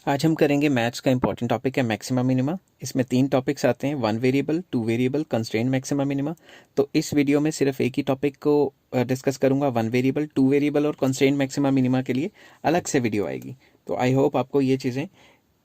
आज हम करेंगे मैथ्स का इंपॉर्टेंट टॉपिक है मैक्सिमा मिनिमा। इसमें 3 टॉपिक्स आते हैं, 1 variable, 2 variable, constraint maxima minima. तो इस वीडियो में सिर्फ एक ही टॉपिक को डिस्कस करूंगा, 1 वेरिएबल, 2 वेरिएबल और कंस्ट्रेंट मैक्सिमा मिनिमा के लिए अलग से वीडियो आएगी। तो आई होप आपको ये चीज़ें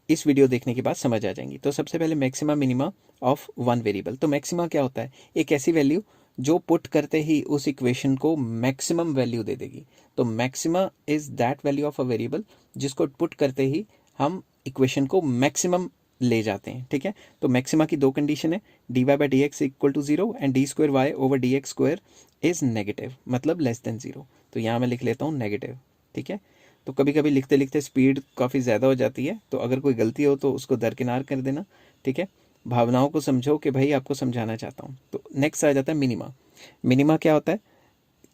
इस वीडियो देखने के बाद समझ आ जाएंगी। तो सबसे पहले मैक्सिमा मिनिमा ऑफ 1 वेरिएबल। तो मैक्सिमा क्या होता है? एक ऐसी वैल्यू जो पुट करते ही उस इक्वेशन को मैक्सिमम वैल्यू दे देगी। तो maxima is that value of a variable जिसको पुट करते ही हम इक्वेशन को मैक्सिमम ले जाते हैं। ठीक है, तो मैक्सिमा की 2 कंडीशन है, dy by D x equal to 0 and d square Y over D x square is negative, मतलब लेस देन 0। तो यहाँ मैं लिख लेता हूँ नेगेटिव। ठीक है, तो कभी कभी लिखते लिखते स्पीड काफ़ी ज़्यादा हो जाती है, तो अगर कोई गलती हो तो उसको दरकिनार कर देना। ठीक है, भावनाओं को समझो कि भाई आपको समझाना चाहता हूँ। तो नेक्स्ट आ जाता है मिनिमा। मिनिमा क्या होता है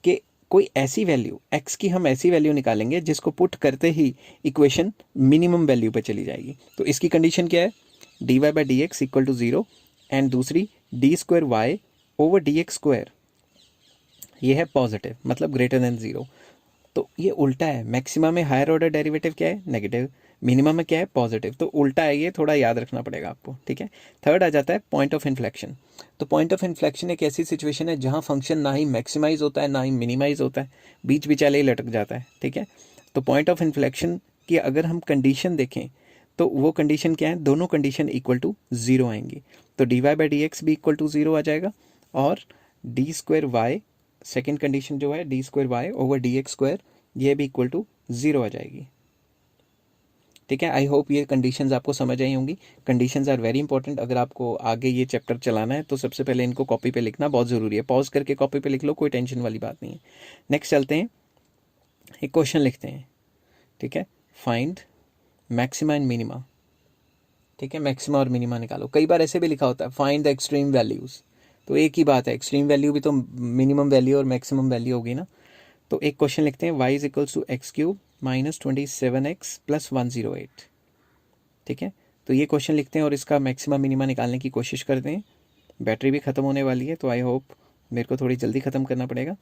कि कोई ऐसी वैल्यू x की हम ऐसी वैल्यू निकालेंगे जिसको पुट करते ही इक्वेशन मिनिमम वैल्यू पे चली जाएगी। तो इसकी कंडीशन क्या है? D Y by D x equal to 0 and दूसरी D square Y over D x square, ये है पॉजिटिव, मतलब ग्रेटर देन 0। तो ये उल्टा है, मैक्सिमा में हायर ऑर्डर डेरिवेटिव क्या है? नेगेटिव। मिनिमम में क्या है? पॉजिटिव। तो उल्टा है, ये थोड़ा याद रखना पड़ेगा आपको। ठीक है, थर्ड आ जाता है पॉइंट ऑफ इन्फ्लेक्शन। तो पॉइंट ऑफ इन्फ्लेक्शन एक ऐसी सिचुएशन है जहां फंक्शन ना ही मैक्सिमाइज होता है ना ही मिनिमाइज होता है, बीच बिचाले ही लटक जाता है। ठीक है, तो पॉइंट ऑफ इन्फ्लेक्शन की अगर हम कंडीशन देखें तो वो कंडीशन क्या है? दोनों कंडीशन इक्वल टू 0 आएंगी। तो d Y by D x भी इक्वल टू 0 आ जाएगा और d square y, second condition जो है D square Y over D x square, ये भी इक्वल टू 0 आ जाएगी। ठीक है, आई होप ये कंडीशंस आपको समझ आई होंगी। Conditions are very important. अगर आपको आगे ये चैप्टर चलाना है तो सबसे पहले इनको कॉपी पे लिखना बहुत ज़रूरी है। पॉज करके कॉपी पे लिख लो, कोई टेंशन वाली बात नहीं है। नेक्स्ट चलते हैं, एक क्वेश्चन लिखते हैं। ठीक है, फाइंड मैक्सिमा एंड मिनिमा। ठीक है, मैक्सिमा और मिनिमा निकालो। कई बार ऐसे भी लिखा होता है फाइंड द एक्सट्रीम वैल्यूज़, तो एक ही बात है, एक्सट्रीम वैल्यू भी तो मिनिमम वैल्यू और मैक्सिमम वैल्यू होगी ना। तो एक क्वेश्चन लिखते हैं, y is equals to x cube minus 27x plus 108। ठीक है, तो ये क्वेश्चन लिखते हैं और इसका मैक्सिमा मिनिमा निकालने की कोशिश करते हैं। बैटरी भी ख़त्म होने वाली है तो आई होप मेरे को थोड़ी जल्दी ख़त्म करना पड़ेगा।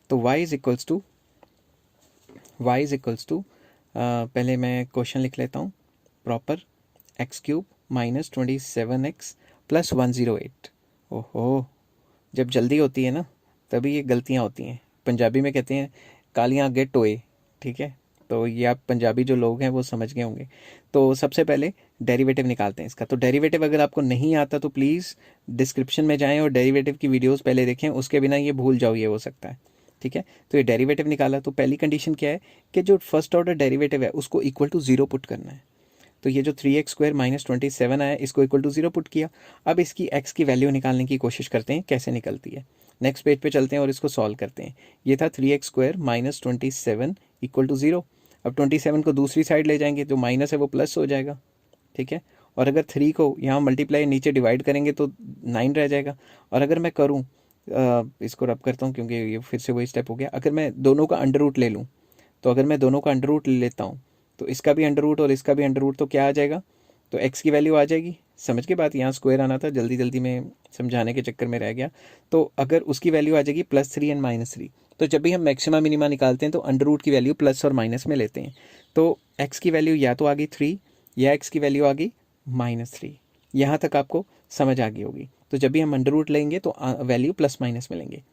तो y इज इक्वल्स टू पहले मैं क्वेश्चन लिख लेता हूँ proper, x cube minus 27x plus 108। ओहो, जब जल्दी होती है ना तभी ये गलतियाँ होती हैं। पंजाबी में कहते हैं कालियाँ आगे टोए। ठीक है, तो ये आप पंजाबी जो लोग हैं वो समझ गए होंगे। तो सबसे पहले डेरिवेटिव निकालते हैं इसका। तो डेरिवेटिव अगर आपको नहीं आता तो प्लीज़ डिस्क्रिप्शन में जाएं और डेरिवेटिव की वीडियोस पहले देखें, उसके बिना ये भूल जाओ, ये हो सकता है। ठीक है, तो ये डेरिवेटिव निकाला तो पहली कंडीशन क्या है कि जो फर्स्ट ऑर्डर डेरिवेटिव है उसको इक्वल टू 0 पुट करना है। तो ये जो 3x स्क्वायर माइनस 27 आया इसको इक्वल टू 0 पुट किया। अब इसकी x की वैल्यू निकालने की कोशिश करते हैं कैसे निकलती है। नेक्स्ट पेज पे चलते हैं और इसको सॉल्व करते हैं। ये था 3x square minus 27 equal to 0। अब 27 को दूसरी साइड ले जाएंगे, जो माइनस है वो प्लस हो जाएगा। ठीक है, और अगर 3 को यहाँ मल्टीप्लाई नीचे डिवाइड करेंगे तो 9 रह जाएगा। और अगर मैं करूँ, इसको रब करता हूँ क्योंकि ये फिर से वही स्टेप हो गया, अगर मैं दोनों का अंडर रूट ले लूँ, तो अगर मैं दोनों का अंडर रूट ले लेता हूँ तो इसका भी अंडर रूट और इसका भी अंडर रूट, तो क्या आ जाएगा? तो x की वैल्यू आ जाएगी। समझ के बात, यहाँ स्क्वायर आना था, जल्दी जल्दी में समझाने के चक्कर में रह गया। तो अगर उसकी वैल्यू आ जाएगी +3 एंड -3। तो जब भी हम मैक्सिमा मिनिमा निकालते हैं तो अंडर रूट की वैल्यू प्लस और माइनस में लेते हैं। तो x की वैल्यू या तो आ गई 3 या x की वैल्यू आ गई -3। यहाँ तक आपको समझ आ गई होगी। तो जब भी हम अंडर रूट लेंगे तो वैल्यू प्लस माइनस में लेंगे।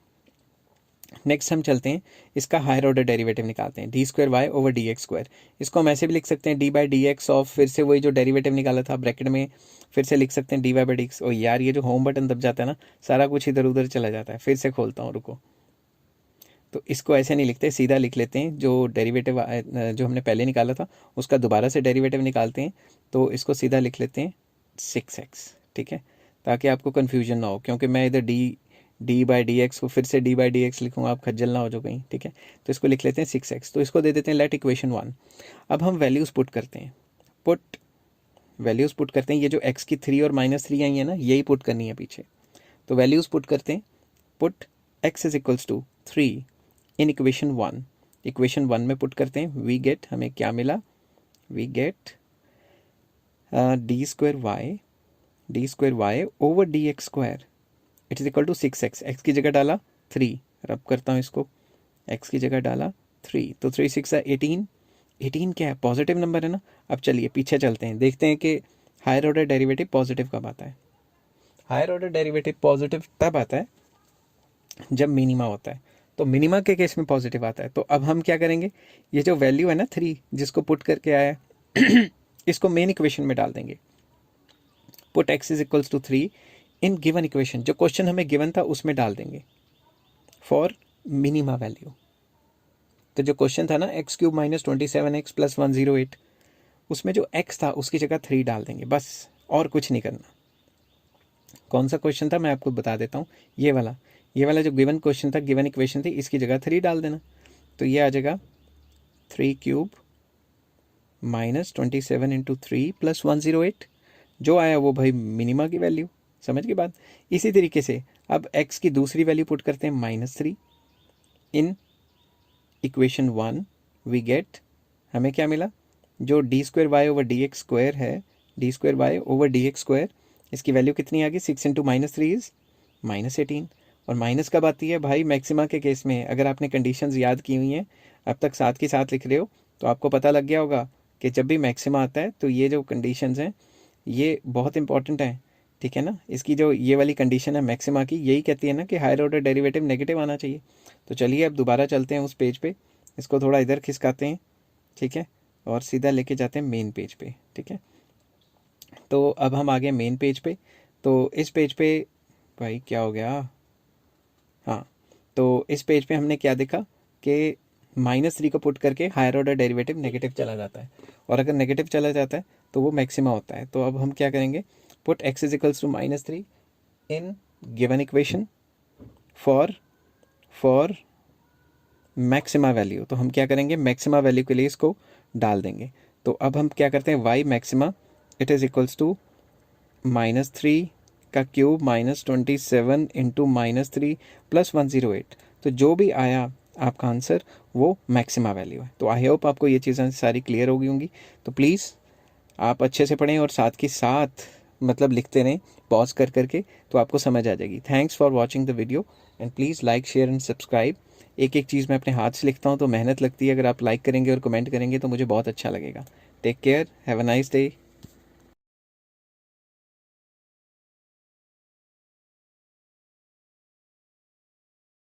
नेक्स्ट हम चलते हैं, इसका हायर ऑर्डर डेरिवेटिव निकालते हैं, d square Y over D x square. इसको हम ऐसे भी लिख सकते हैं d by D x of, फिर से वही जो डेरिवेटिव निकाला था ब्रैकेट में फिर से लिख सकते हैं D Y by D X. ओ यार, ये जो होम बटन दब जाता है ना, सारा कुछ इधर उधर चला जाता है। फिर से खोलता हूँ, रुको। तो इसको ऐसे नहीं लिखते, सीधा लिख लेते हैं। जो डेरिवेटिव जो हमने पहले निकाला था उसका दोबारा से डेरिवेटिव निकालते हैं। तो इसको सीधा लिख लेते हैं 6x। ठीक है, ताकि आपको कन्फ्यूजन ना हो, क्योंकि मैं इधर डी बाई डी एक्स को फिर से डी बाई डी एक्स लिखूँगा, आप खज्जल ना हो जो कहीं। ठीक है, तो इसको लिख लेते हैं 6x। तो इसको दे देते हैं लेट इक्वेशन 1। अब हम वैल्यूज़ पुट करते हैं, वैल्यूज़ पुट करते हैं। ये जो x की 3 और -3 आई है ना, यही पुट करनी है पीछे। तो वैल्यूज़ पुट करते हैं, put x is equals to 3 in equation 1। Equation 1 में पुट करते हैं, वी गेट, हमें क्या मिला? We get d square Y over D x square it is equal to 6x। x की जगह डाला 3, रब करता हूँ इसको, x की जगह डाला 3, तो 3 6 18 18 क्या है, पॉजिटिव नंबर है ना। अब चलिए पीछे चलते हैं, देखते हैं कि हायर ऑर्डर डेरिवेटिव पॉजिटिव कब आता है। हायर ऑर्डर डेरिवेटिव पॉजिटिव तब आता है जब मिनिमा होता है। तो मिनिमा के केस में पॉजिटिव आता है। तो अब हम क्या करेंगे, ये जो वैल्यू है ना 3 जिसको पुट करके आया है इसको मेन इक्वेशन में डाल देंगे। Put x is equals to 3 in given equation, जो क्वेश्चन हमें गिवन था उसमें डाल देंगे फॉर मिनिमा वैल्यू। तो जो क्वेश्चन था ना x cube minus 27x plus 108, उसमें जो x था उसकी जगह 3 डाल देंगे, बस और कुछ नहीं करना। कौन सा क्वेश्चन था मैं आपको बता देता हूँ, ये वाला जो गिवन क्वेश्चन था, गिवन इक्वेशन थी, इसकी जगह 3 डाल देना। तो ये आ जाएगा 3 क्यूब माइनस 27 इंटू 3 प्लस 108, जो आया वो भाई मिनिमा की वैल्यू, समझ के बाद। इसी तरीके से अब x की दूसरी वैल्यू पुट करते हैं -3 इन इक्वेशन 1, वी गेट, हमें क्या मिला, जो D square Y over D x square है, D square Y over D x square, इसकी वैल्यू कितनी आ गई, 6 इंटू -3 इज -18। और माइनस कब आती है भाई, मैक्सिमा के केस में। अगर आपने कंडीशंस याद की हुई हैं अब तक साथ के साथ लिख रहे हो तो आपको पता लग गया होगा कि जब भी मैक्सिमा आता है तो ये जो कंडीशंस हैं ये बहुत इंपॉर्टेंट है, ठीक है ना। इसकी जो ये वाली कंडीशन है मैक्सिमा की, यही कहती है ना कि हायर ऑर्डर डेरिवेटिव नेगेटिव आना चाहिए। तो चलिए अब दोबारा चलते हैं उस पेज पे, इसको थोड़ा इधर खिसकाते हैं, ठीक है, और सीधा लेके जाते हैं मेन पेज पे, ठीक है। तो अब हम आ गए मेन पेज पे। तो इस पेज पे भाई क्या हो गया, हाँ, तो इस पेज पे हमने क्या देखा कि -3 को पुट करके हायर ऑर्डर डेरिवेटिव नेगेटिव चला जाता है, और अगर नेगेटिव चला जाता है तो वो मैक्सिमा होता है। तो अब हम क्या करेंगे, put x is equals to -3 in given equation for maxima value. तो हम क्या करेंगे, मैक्सिमा वैल्यू के लिए इसको डाल देंगे। तो अब हम क्या करते हैं, y maxima it is equals to -3 का क्यूब -27 इंटू -3 प्लस 108। तो जो भी आया आपका आंसर वो मैक्सिमा वैल्यू है। तो आई होप आपको ये चीज़ें सारी क्लियर हो गई होंगी। तो प्लीज़ आप अच्छे से पढ़ें और साथ के साथ मतलब लिखते रहें पॉज कर करके, तो आपको समझ आ जाएगी। Thanks for watching the video and please like share and subscribe. एक एक चीज़ मैं अपने हाथ से लिखता हूँ तो मेहनत लगती है, अगर आप लाइक करेंगे और कमेंट करेंगे तो मुझे बहुत अच्छा लगेगा। Take care, have a nice day.